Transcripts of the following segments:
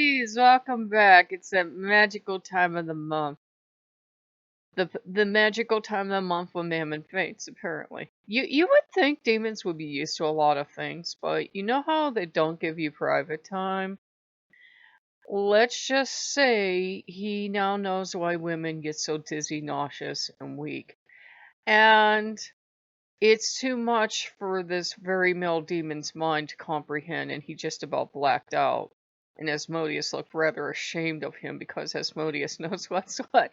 ladies, welcome back. It's that magical time of the month. The magical time of the month when Mammon faints, apparently. You would think demons would be used to a lot of things, but you know how they don't give you private time? Let's just say he now knows why women get so dizzy, nauseous, and weak. And it's too much for this very male demon's mind to comprehend, and he just about blacked out. And Asmodeus looked rather ashamed of him because Asmodeus knows what's what.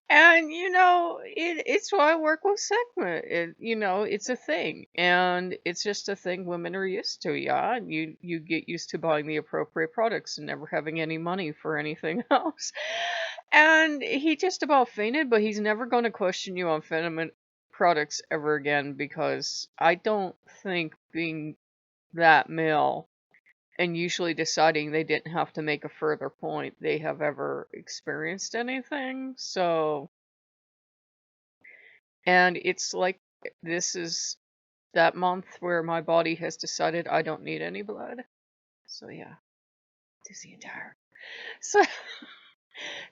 And it's why I work with Sigma. It's a thing, and it's just a thing women are used to. Yeah, and you get used to buying the appropriate products and never having any money for anything else. And he just about fainted, but he's never going to question you on feminine products ever again because I don't think being that male and usually deciding they didn't have to make a further point they have ever experienced anything. So, and it's like this is that month where my body has decided I don't need any blood. So yeah, dizzy and tired. So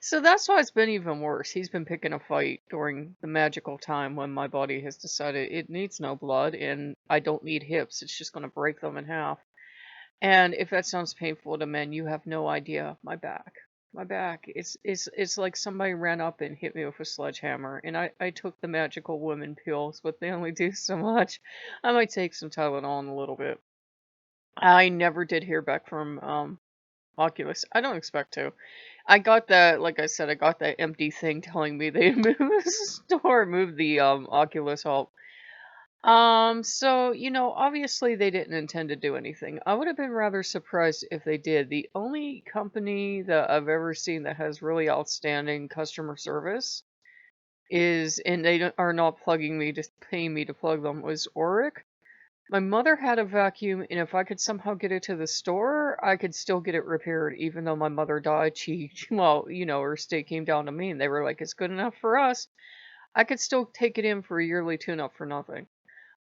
so that's why it's been even worse. He's been picking a fight during the magical time when my body has decided it needs no blood and I don't need hips. It's just going to break them in half. And if that sounds painful to men, you have no idea. My back. My back. It's like somebody ran up and hit me with a sledgehammer. And I took the magical woman pills, but they only do so much. I might take some Tylenol in a little bit. I never did hear back from Oculus. I don't expect to. I got that, like I said, I got that empty thing telling me they moved the store, moved the Oculus Help. So, obviously they didn't intend to do anything. I would have been rather surprised if they did. The only company that I've ever seen that has really outstanding customer service and they are not plugging me, just paying me to plug them, was Auric. My mother had a vacuum, and if I could somehow get it to the store, I could still get it repaired. Even though my mother died, well, her estate came down to me, and they were like, it's good enough for us. I could still take it in for a yearly tune-up for nothing.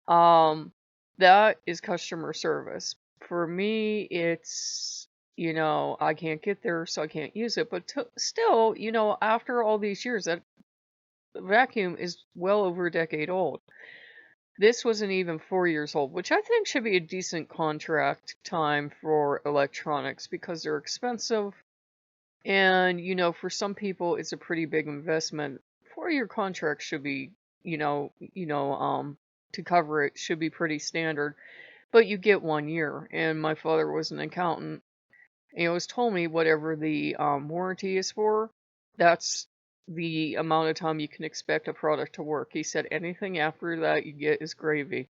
That is customer service. For me, it's, I can't get there, so I can't use it. But still, after all these years, that vacuum is well over a decade old. This wasn't even 4 years old, which I think should be a decent contract time for electronics because they're expensive. And, for some people, it's a pretty big investment. 4-year contract should be, to cover it should be pretty standard. But you get 1 year. And my father was an accountant. And he always told me whatever the warranty is for, that's the amount of time you can expect a product to work. He said anything after that you get is gravy.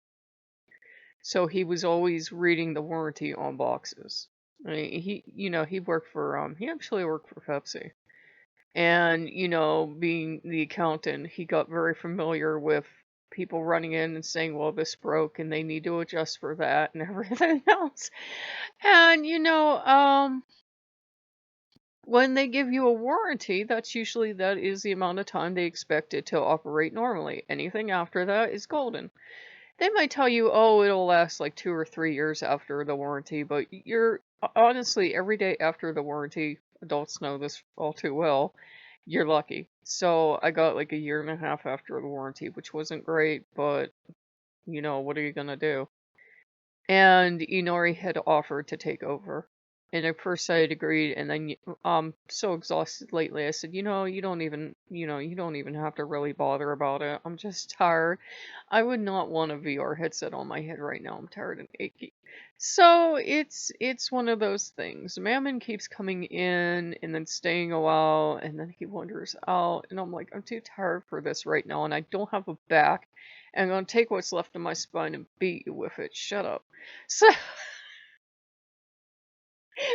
So he was always reading the warranty on boxes. I mean, he worked for he actually worked for Pepsi. And, being the accountant, he got very familiar with people running in and saying, well, this broke and they need to adjust for that and everything else. And, when they give you a warranty, that is the amount of time they expect it to operate normally. Anything after that is golden. They might tell you, oh, it'll last like 2 or 3 years after the warranty, but you're honestly, every day after the warranty, adults know this all too well, you're lucky. So I got like a year and a half after the warranty, which wasn't great, but what are you gonna do? And Inori had offered to take over. And at first I had agreed, and then I'm so exhausted lately. I said, you don't even have to really bother about it. I'm just tired. I would not want a VR headset on my head right now. I'm tired and achy. So it's one of those things. Mammon keeps coming in and then staying a while, and then he wanders out, and I'm like, I'm too tired for this right now, and I don't have a back. And I'm gonna take what's left of my spine and beat you with it. Shut up. So,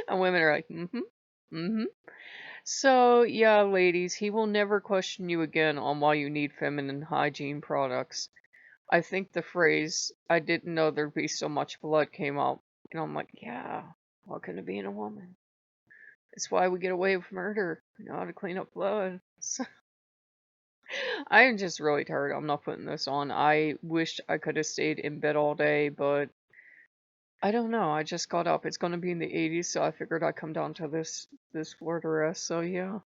and women are like, mm-hmm, mm-hmm. So, yeah, ladies, he will never question you again on why you need feminine hygiene products. I think the phrase, I didn't know there'd be so much blood came up. And I'm like, yeah, what can it be in a woman? It's why we get away with murder. We know how to clean up blood. So, I am just really tired. I'm not putting this on. I wish I could have stayed in bed all day, but I don't know. I just got up. It's gonna be in the 80s, so I figured I'd come down to this Florida rest. So yeah.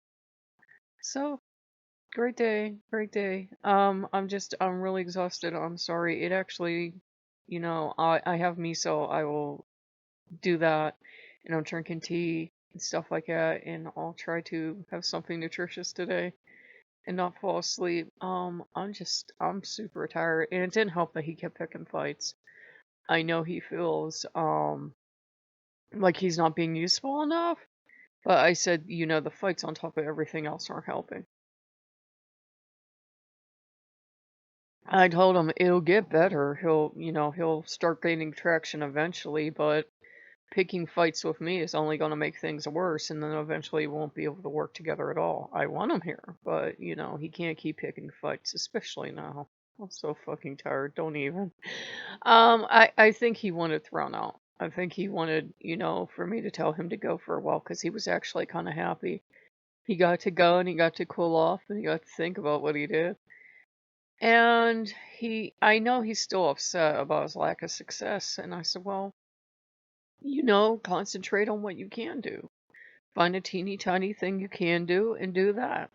So great day, great day. I'm really exhausted. I'm sorry. It actually, I have miso. I will do that, and I'm drinking tea and stuff like that, and I'll try to have something nutritious today and not fall asleep. I'm super tired, and it didn't help that he kept picking fights. I know he feels like he's not being useful enough, but I said, the fights on top of everything else aren't helping. I told him it'll get better. He'll start gaining traction eventually, but picking fights with me is only going to make things worse, and then eventually we won't be able to work together at all. I want him here, but he can't keep picking fights, especially now. I'm so fucking tired. Don't even. I think he wanted thrown out. I think he wanted, for me to tell him to go for a while because he was actually kind of happy. He got to go and he got to cool off and he got to think about what he did. And I know he's still upset about his lack of success. And I said, well, concentrate on what you can do. Find a teeny tiny thing you can do and do that.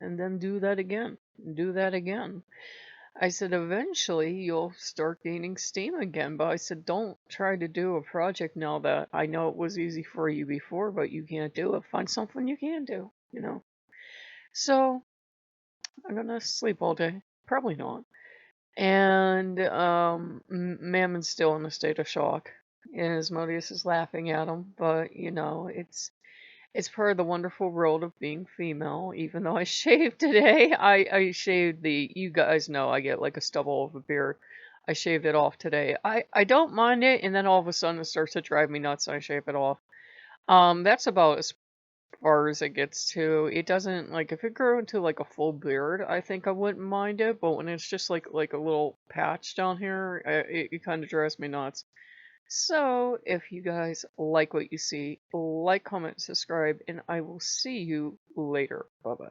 And then do that again. And do that again. I said, eventually you'll start gaining steam again. But I said, don't try to do a project now that I know it was easy for you before, but you can't do it. Find something you can do. So I'm going to sleep all day. Probably not. And Mammon's still in a state of shock. And Asmodeus is laughing at him, but it's part of the wonderful world of being female. Even though I shaved today, I shaved you guys know I get like a stubble of a beard. I shaved it off today. I don't mind it, and then all of a sudden it starts to drive me nuts, and I shave it off. That's about as far as it gets to. It doesn't like if it grew into like a full beard, I think I wouldn't mind it, but when it's just like a little patch down here, it kind of drives me nuts. So, if you guys like what you see, like, comment, subscribe, and I will see you later. Bye bye.